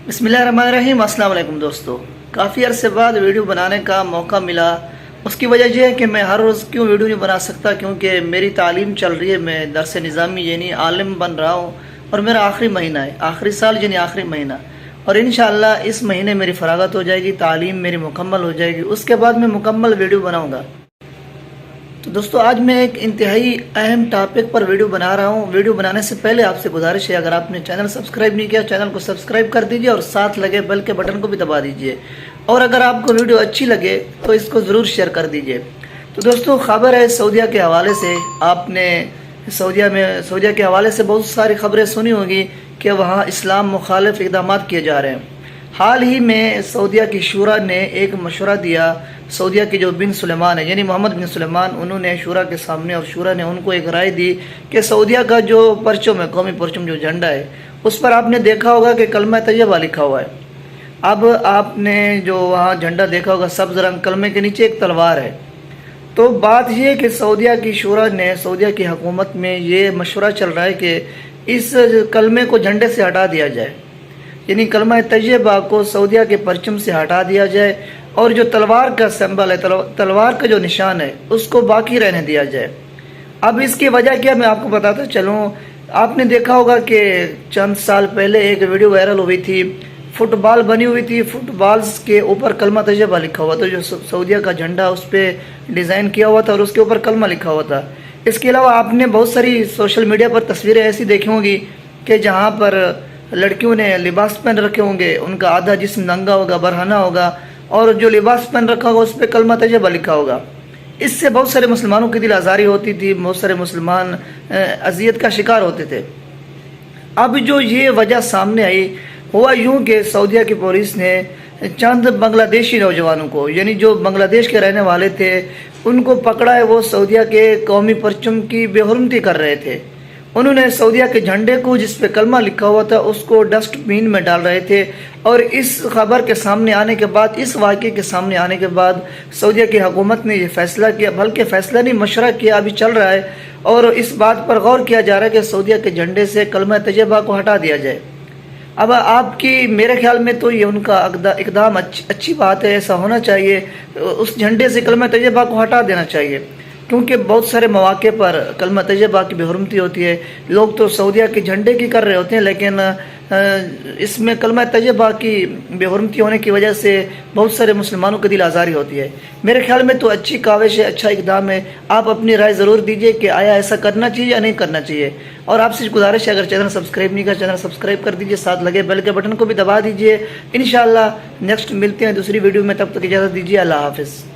बिस्मिल्लाहिर्रहमानिर्रहीम। अस्सलाम वालेकुम दोस्तों, काफ़ी अरसे बाद वीडियो बनाने का मौका मिला। उसकी वजह यह है कि मैं हर रोज़ क्यों वीडियो नहीं बना सकता, क्योंकि मेरी तालीम चल रही है। मैं दरस निज़ामी यानी आलिम बन रहा हूँ और मेरा आखिरी महीना है, आखिरी साल यानी आखिरी महीना। और इंशाअल्लाह इस महीने मेरी फ़रागत हो जाएगी, तालीम मेरी मुकम्मल हो जाएगी। उसके बाद मैं मुकम्मल वीडियो बनाऊँगा। तो दोस्तों, आज मैं एक इंतहाई अहम टॉपिक पर वीडियो बना रहा हूँ। वीडियो बनाने से पहले आपसे गुजारिश है, अगर आपने चैनल सब्सक्राइब नहीं किया, चैनल को सब्सक्राइब कर दीजिए और साथ लगे बेल के बटन को भी दबा दीजिए। और अगर आपको वीडियो अच्छी लगे तो इसको ज़रूर शेयर कर दीजिए। तो दोस्तों, खबर है सऊदीया के हवाले से। आपने सऊदीया के हवाले से बहुत सारी खबरें सुनी होंगी कि वहाँ इस्लाम मुखालिफ इक़दाम किए जा रहे हैं। हाल ही में सऊदीया की शूरा ने एक मशवरा दिया। सऊदीया के जो बिन सुलेमान है यानी मोहम्मद बिन सुलेमान, उन्होंने शूरा के सामने, और शूरा ने उनको एक राय दी कि सऊदीया का जो परचम है, कौमी परचम जो झंडा है, उस पर आपने देखा होगा कि कलमा तैयबा लिखा हुआ है। अब आपने जो वहाँ झंडा देखा होगा सब्ज़ रंग, कलमे के नीचे एक तलवार है। तो बात यह है कि सऊदीया की शूरा ने, सऊदीया की हुकूमत में ये मशवरा चल रहा है कि इस कलमे को झंडे से हटा दिया जाए, यानी कलमा तैयबा को सऊदीया के परचम से हटा दिया जाए और जो तलवार का सिंबल है, तलवार का जो निशान है, उसको बाकी रहने दिया जाए। अब इसकी वजह क्या, मैं आपको बताता चलूँ। आपने देखा होगा कि चंद साल पहले एक वीडियो वायरल हुई थी, फुटबॉल बनी हुई थी, फुटबॉल के ऊपर कलमा तैयबा लिखा हुआ था। जो सऊदीया का झंडा उस पर डिज़ाइन किया हुआ था और उसके ऊपर कलमा लिखा हुआ था। इसके अलावा आपने बहुत सारी सोशल मीडिया पर तस्वीरें ऐसी देखी होंगी कि जहाँ पर लड़कियों ने लिबास पहन रखे होंगे, उनका आधा जिस्म नंगा होगा, बरहना होगा, और जो लिबास पहन रखा होगा उस पर कलमा तैयबा लिखा होगा। इससे बहुत सारे मुसलमानों की दिल आज़ारी होती थी, बहुत सारे मुसलमान अजियत का शिकार होते थे। अब जो ये वजह सामने आई, हुआ यूँ कि सऊदीया की पुलिस ने चंद बांग्लादेशी नौजवानों को, यानी जो बांग्लादेश के रहने वाले थे, उनको पकड़ा है। वो सऊदीया के कौमी परचम की बेहुरमती कर रहे थे। उन्होंने सऊदीया के झंडे को, जिस पे कलमा लिखा हुआ था, उसको डस्टबिन में डाल रहे थे। और इस खबर के सामने आने के बाद, इस वाक़े के सामने आने के बाद सऊदीया की हुकूमत ने यह फैसला किया, बल्कि फैसला नहीं, मशवरा किया, अभी चल रहा है, और इस बात पर गौर किया जा रहा है कि सऊदीया के झंडे से कलमा तैयबा को हटा दिया जाए। अब आपकी, मेरे ख्याल में तो ये उनका इक़दाम अच्छी बात है, ऐसा होना चाहिए। उस झंडे से कलमा तैयबा को हटा देना चाहिए, क्योंकि बहुत सारे मौके पर कलमा तैयबा की बेहुरमती होती है। लोग तो सऊदीया के झंडे की कर रहे होते हैं, लेकिन इसमें कलमा तैयबा की बेहुरमती होने की वजह से बहुत सारे मुसलमानों की दिल आज़ारी होती है। मेरे ख्याल में तो अच्छी काविश है, अच्छा इक़दाम है। आप अपनी राय ज़रूर दीजिए कि आया ऐसा करना चाहिए या नहीं करना चाहिए। और आपसे गुजारिश है, अगर चैनल सब्सक्राइब नहीं किया, चैनल सब्सक्राइब कर दीजिए, साथ लगे बेल के बटन को भी दबा दीजिए। इंशाअल्लाह नेक्स्ट मिलते हैं दूसरी वीडियो में, तब तक इजाज़त दीजिए। अल्लाह हाफ़िज़।